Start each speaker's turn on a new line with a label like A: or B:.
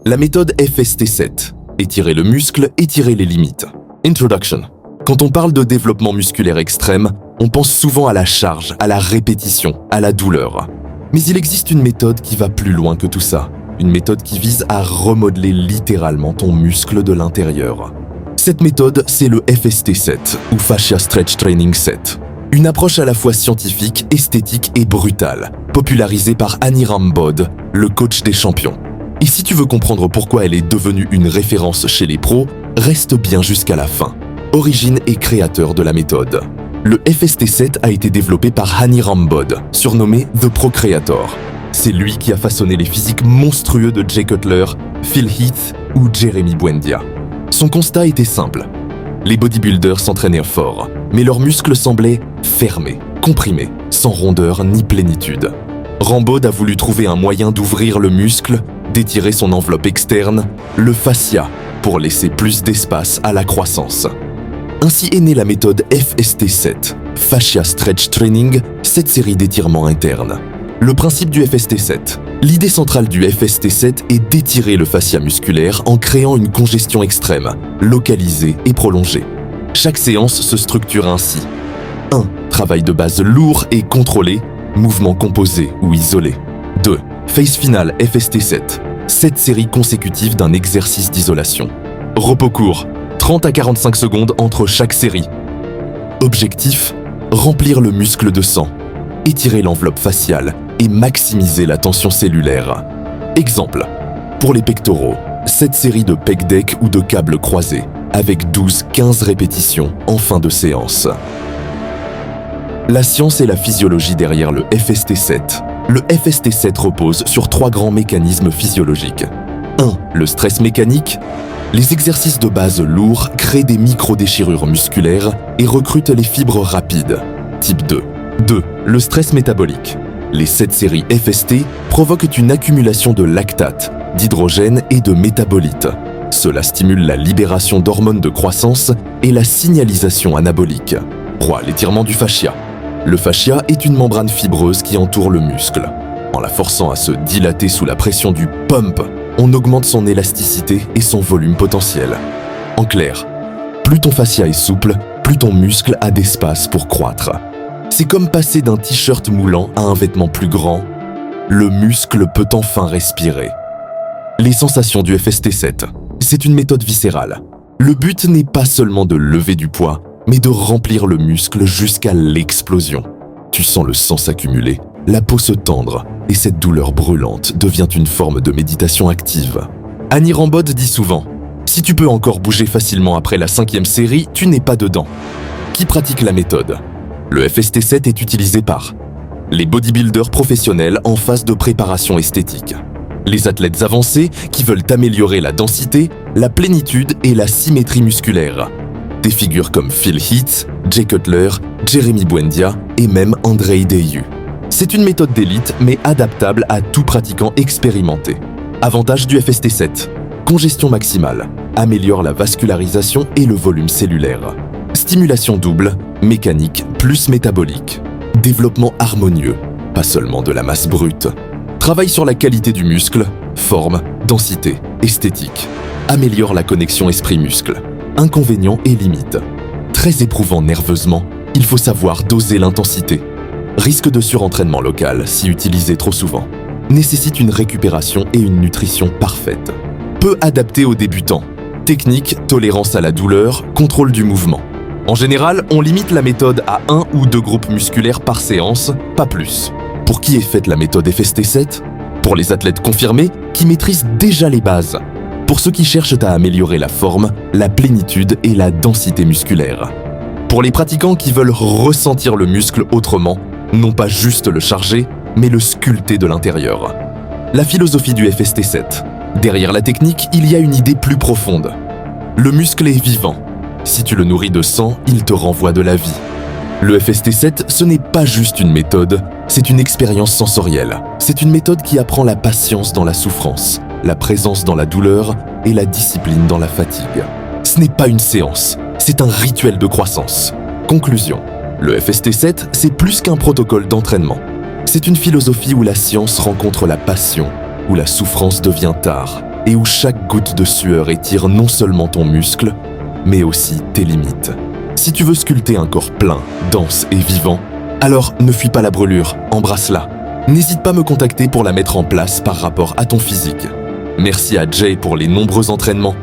A: La méthode FST7. Étirer le muscle, étirer les limites. Introduction. Quand on parle de développement musculaire extrême, on pense souvent à la charge, à la répétition, à la douleur. Mais il existe une méthode qui va plus loin que tout ça. Une méthode qui vise à remodeler littéralement ton muscle de l'intérieur. Cette méthode, c'est le FST7, ou Fascia Stretch Training 7. Une approche à la fois scientifique, esthétique et brutale, popularisée par Aniram Bod, le coach des champions. Et si tu veux comprendre pourquoi elle est devenue une référence chez les pros, reste bien jusqu'à la fin. Origine et créateur de la méthode. Le FST7 a été développé par Aniram Bod, surnommé The Procreator. C'est lui qui a façonné les physiques monstrueux de Jay Cutler, Phil Heath ou Jeremy Buendia. Son constat était simple. Les bodybuilders s'entraînaient fort, mais leurs muscles semblaient fermés, comprimés, sans rondeur ni plénitude. Rambod a voulu trouver un moyen d'ouvrir le muscle, d'étirer son enveloppe externe, le fascia, pour laisser plus d'espace à la croissance. Ainsi est née la méthode FST7, Fascia Stretch Training, cette série d'étirements internes. Le principe du FST7. L'idée centrale du FST7 est d'étirer le fascia musculaire en créant une congestion extrême, localisée et prolongée. Chaque séance se structure ainsi. 1. Travail de base lourd et contrôlé, mouvement composé ou isolé. 2. Phase finale FST7, 7 séries consécutives d'un exercice d'isolation. Repos court, 30 à 45 secondes entre chaque série. Objectif, remplir le muscle de sang, étirer l'enveloppe faciale et maximiser la tension cellulaire. Exemple, pour les pectoraux, 7 séries de pec deck ou de câbles croisés, avec 12-15 répétitions en fin de séance. La science et la physiologie derrière le FST7. Le FST7 repose sur 3 grands mécanismes physiologiques. 1. Le stress mécanique. Les exercices de base lourds créent des micro-déchirures musculaires et recrutent les fibres rapides. Type 2. 2. Le stress métabolique. Les 7 séries FST provoquent une accumulation de lactate, d'hydrogène et de métabolites. Cela stimule la libération d'hormones de croissance et la signalisation anabolique. 3. L'étirement du fascia. Le fascia est une membrane fibreuse qui entoure le muscle. En la forçant à se dilater sous la pression du pump, on augmente son élasticité et son volume potentiel. En clair, plus ton fascia est souple, plus ton muscle a d'espace pour croître. C'est comme passer d'un t-shirt moulant à un vêtement plus grand. Le muscle peut enfin respirer. Les sensations du FST7. C'est une méthode viscérale. Le but n'est pas seulement de lever du poids, mais de remplir le muscle jusqu'à l'explosion. Tu sens le sang s'accumuler, la peau se tendre, et cette douleur brûlante devient une forme de méditation active. Aniram Bod dit souvent « Si tu peux encore bouger facilement après la 5e série, tu n'es pas dedans ». Qui pratique la méthode? Le FST7 est utilisé par les bodybuilders professionnels en phase de préparation esthétique, les athlètes avancés qui veulent améliorer la densité, la plénitude et la symétrie musculaire. Des figures comme Phil Heath, Jay Cutler, Jeremy Buendia et même Andrei Deyu. C'est une méthode d'élite mais adaptable à tout pratiquant expérimenté. Avantage du FST7. Congestion maximale, améliore la vascularisation et le volume cellulaire. Stimulation double, mécanique plus métabolique. Développement harmonieux, pas seulement de la masse brute. Travaille sur la qualité du muscle, forme, densité, esthétique. Améliore la connexion esprit-muscle. Inconvénients et limites. Très éprouvant nerveusement, il faut savoir doser l'intensité. Risque de surentraînement local si utilisé trop souvent. Nécessite une récupération et une nutrition parfaite. Peu adapté aux débutants. Technique, tolérance à la douleur, contrôle du mouvement. En général, on limite la méthode à 1 ou 2 groupes musculaires par séance, pas plus. Pour qui est faite la méthode FST7? Pour les athlètes confirmés qui maîtrisent déjà les bases. Pour ceux qui cherchent à améliorer la forme, la plénitude et la densité musculaire. Pour les pratiquants qui veulent ressentir le muscle autrement, non pas juste le charger, mais le sculpter de l'intérieur. La philosophie du FST7. Derrière la technique, il y a une idée plus profonde. Le muscle est vivant. Si tu le nourris de sang, il te renvoie de la vie. Le FST7, ce n'est pas juste une méthode, c'est une expérience sensorielle. C'est une méthode qui apprend la patience dans la souffrance, la présence dans la douleur et la discipline dans la fatigue. Ce n'est pas une séance, c'est un rituel de croissance. Conclusion. Le FST7, c'est plus qu'un protocole d'entraînement. C'est une philosophie où la science rencontre la passion, où la souffrance devient art, et où chaque goutte de sueur étire non seulement ton muscle, mais aussi tes limites. Si tu veux sculpter un corps plein, dense et vivant, alors ne fuis pas la brûlure, embrasse-la. N'hésite pas à me contacter pour la mettre en place par rapport à ton physique. Merci à Jay pour les nombreux entraînements